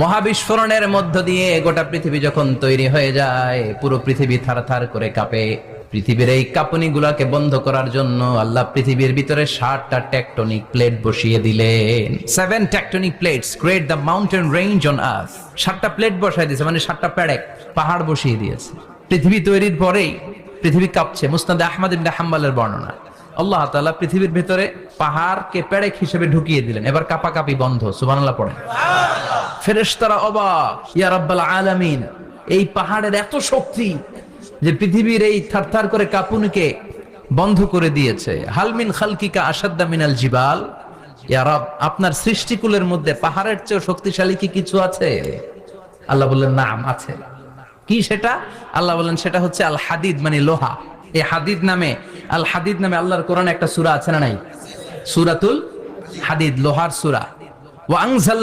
মহাবিস্ফোরণের মধ্য দিয়ে গোটা পৃথিবী যখন তৈরি হয়ে যায়, পুরো পৃথিবী থারথার করে কাঁপে। পৃথিবীর এই কাঁপুনি গুলাকে বন্ধ করার জন্য আল্লাহ পৃথিবীর ভিতরে 7টা টেকটনিক প্লেট বসিয়ে দিলেন। 7 tectonic plates create the mountain range on earth. 7টা প্লেট বসাই দিয়েছে, মানে 7টা পেরেক পাহাড় বসিয়ে দিয়েছে। পৃথিবী তৈরির পরেই পৃথিবী কাঁপছে। মুসনাদে আহমদ ইবনে হাম্বলের বর্ণনা, আল্লাহ তাআলা পৃথিবীর ভিতরে পাহাড়কে পেরেক হিসেবে ঢুকিয়ে দিলেন। এবার কাঁপাকাঁপি বন্ধ। সুবহানাল্লাহ পড়ে। ফেরেশতারা অবাক, ইয়া রাব্বাল আলামিন, এই পাহাড়ের এত শক্তি যে পৃথিবীর এই থারথার করে কাঁপুনিকে বন্ধ করে দিয়েছে। হাল মিন খালকিকা আশাদ্দা মিনাল জিবাল, ইয়া রাব, আপনার সৃষ্টিকুলের মধ্যে পাহাড়ের চেয়ে শক্তিশালী কি কিছু আছে? আল্লাহ বললেন নাম আছে। কি সেটা? আল্লাহ বললেন সেটা হচ্ছে আল হাদিদ, মানে লোহা। এই হাদিদ নামে, আল হাদিদ নামে আল্লাহর কোরআনে একটা সূরা আছে না নাই? সূরাতুল হাদিদ, লোহার সূরা। ওয়া আনজাল